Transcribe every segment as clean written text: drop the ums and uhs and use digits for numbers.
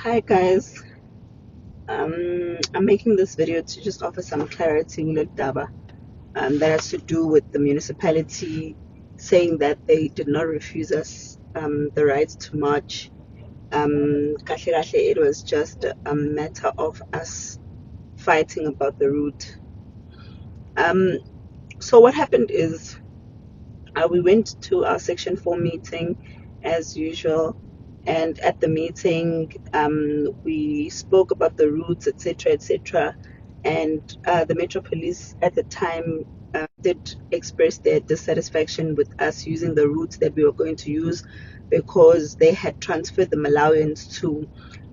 Hi guys, I'm making this video to just offer some clarity in Daba that has to do with the municipality saying that they did not refuse us the right to march. Kahle kahle, it was just a matter of us fighting about the route. Um, so what happened is we went to our Section 4 meeting as usual, and at the meeting we spoke about the routes, etc., etc. And the Metro Police at the time did express their dissatisfaction with us using the routes that we were going to use because they had transferred the Malawians to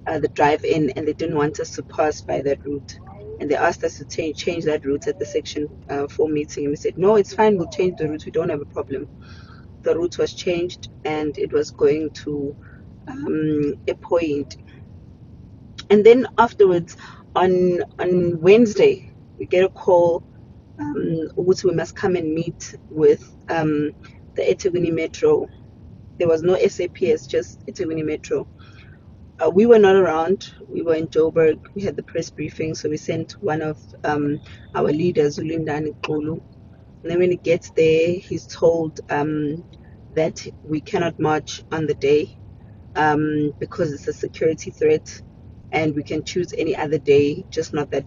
the drive-in and they didn't want us to pass by that route. And they asked us to change that route at the Section 4 meeting. And we said, no, it's fine, we'll change the route, we don't have a problem. The route was changed and it was going to a point. And then afterwards, on Wednesday, we get a call which we must come and meet with the eThekwini Metro. There was no SAPS, just eThekwini Metro. We were not around. We were in Joburg. We had the press briefing, so we sent one of our leaders, Ulindani Kulu. And then when he gets there, he's told that we cannot march on the day because it's a security threat, and we can choose any other day, just not that.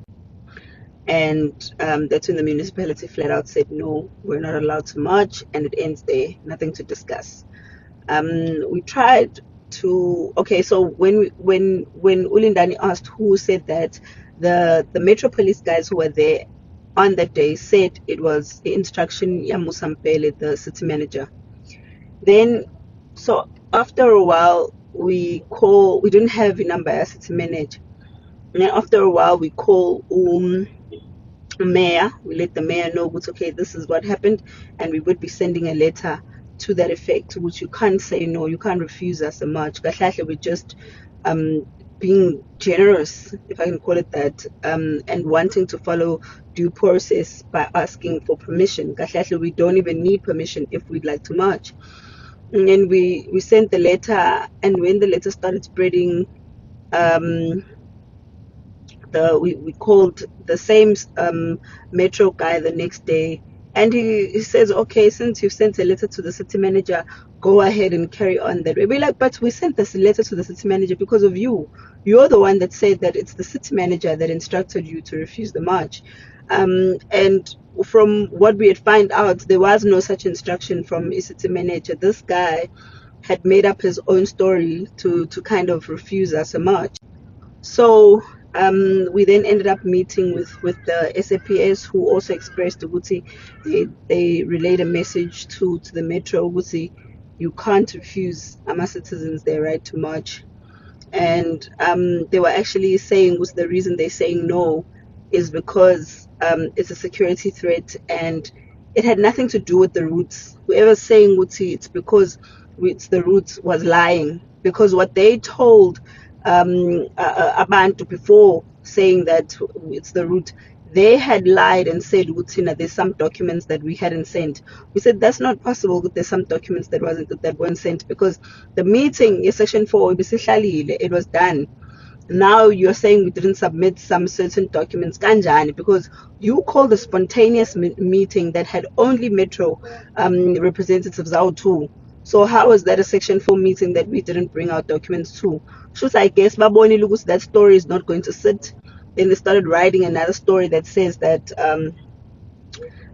And that's when the municipality flat out said, no, we're not allowed to march, and it ends there, nothing to discuss. We tried to, okay, so when Ulindani asked who said that, the Metro Police guys who were there on that day said it was the instruction ya Musampele, the city manager. Then, so after a while, we didn't have a number as city manager. And then after a while, we call mayor. We let the mayor know, which, okay, this is what happened, and we would be sending a letter to that effect, which you can't say no, you can't refuse us a march. We're just being generous, if I can call it that, and wanting to follow due process by asking for permission. We don't even need permission if we'd like to march. And then we sent the letter, and when the letter started spreading, we called the same metro guy the next day, and he says, okay, since you've sent a letter to the city manager, go ahead and carry on that way. We're like, but we sent this letter to the city manager because of you. You're the one that said that it's the city manager that instructed you to refuse the march. And from what we had found out, there was no such instruction from a city manager. This guy had made up his own story to kind of refuse us a march. So we then ended up meeting with the SAPS, who also expressed Uguti. They relayed a message to the Metro Uguti, you can't refuse our citizens their right to march. And they were actually saying was the reason they're saying no is because it's a security threat and it had nothing to do with the routes. Whoever's saying Uguti, it's because it's the routes was lying, because what they told Abantu before saying that it's the route, they had lied and said there's some documents that we hadn't sent. We said that's not possible. There's some documents that weren't sent because the meeting in Section 4 it was done. Now you're saying we didn't submit some certain documents, kanjani, because you called a spontaneous meeting that had only Metro representatives out too. So how is that a Section 4 meeting that we didn't bring our documents to? So I guess Baboni Lugus, that story is not going to sit. Then they started writing another story that says that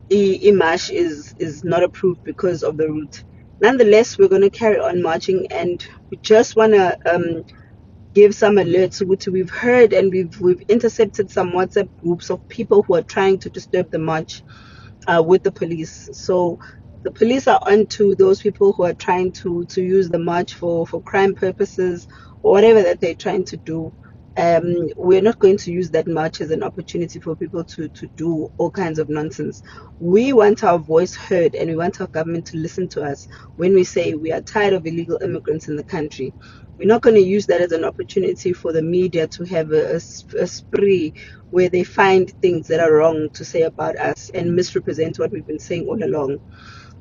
Imash is not approved because of the route. Nonetheless, we're going to carry on marching, and we just want to give some alerts, which we've heard, and we've intercepted some WhatsApp groups of people who are trying to disturb the march with the police. So the police are onto those people who are trying to use the march for crime purposes or whatever that they're trying to do. We're not going to use that march as an opportunity for people to do all kinds of nonsense. We want our voice heard, and we want our government to listen to us when we say we are tired of illegal immigrants in the country. We're not going to use that as an opportunity for the media to have a spree where they find things that are wrong to say about us and misrepresent what we've been saying all along.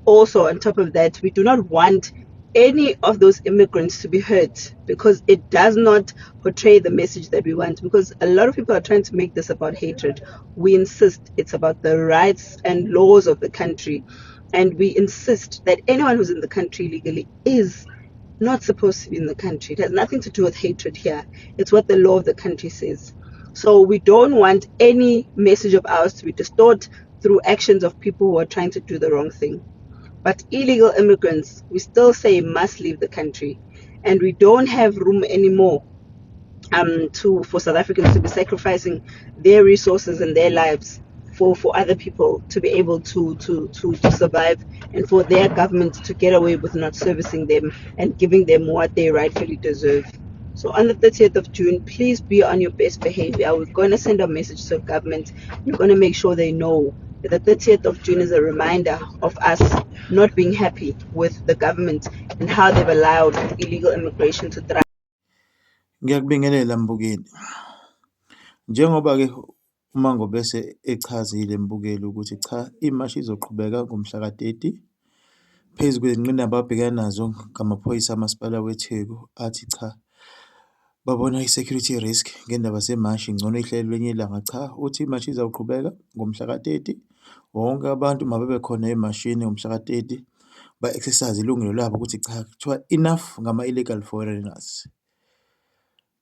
Also, on top of that, we do not want any of those immigrants to be heard, because it does not portray the message that we want. Because a lot of people are trying to make this about hatred. We insist it's about the rights and laws of the country, and we insist that anyone who's in the country legally is not supposed to be in the country. It has nothing to do with hatred here. It's what the law of the country says. So we don't want any message of ours to be distorted through actions of people who are trying to do the wrong thing. But illegal immigrants, we still say must leave the country, and we don't have room anymore to for South Africans to be sacrificing their resources and their lives for other people to be able to survive, and for their government to get away with not servicing them and giving them what they rightfully deserve. So on the 30th of June, please be on your best behavior. We're going to send a message to the government. We're going to make sure they know that the 30th of June is a reminder of us not being happy with the government and how they've allowed illegal immigration to thrive. Ngiyakubingelela Mbukeli. Njengoba-ke uMango bese echazile Mbukeli ukuthi cha, imashi izoqhubeka ngomhla ka-30 phezu kwezingqinamba ababhekana nazo ngamaphoyisa amasipala weTheku, athi cha, babona i-security risk ngendaba zemashi, ngcono ihlelo lenye ilanga. Cha, uthi imashi izawuqhubeka ngomhla ka-30. Wonke abantu mababe khona emashini ngomhla ka-30, ba-exercise ilungelo labo ukuthi cha, kuthiwa enough ngama-illegal foreigners.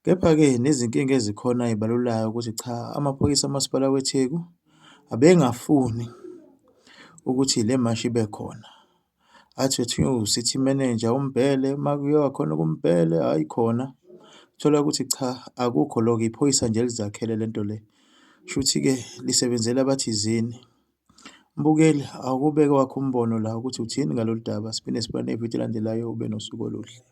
Kepha-ke nezinkinga ezikhona ey'balulayo ukuthi cha, amaphoyisa amasipala weTheku abengafuni ukuthi le mashi ibe khona. Athi wethunywe u-city manager uMbele, uma kuyiwa khona kuMbele, hhayi khona. Thola ukuthi cha, akukho lokho, iphoyisa nje elizakhele lento le. Shuthi-ke lisebenzela abathizeni. Mbukeli, awukubeke wakho umbono la ukuthi uthini ngalolu daba. Siphinde sibane eviki elandelayo, ube nosuku oluhle.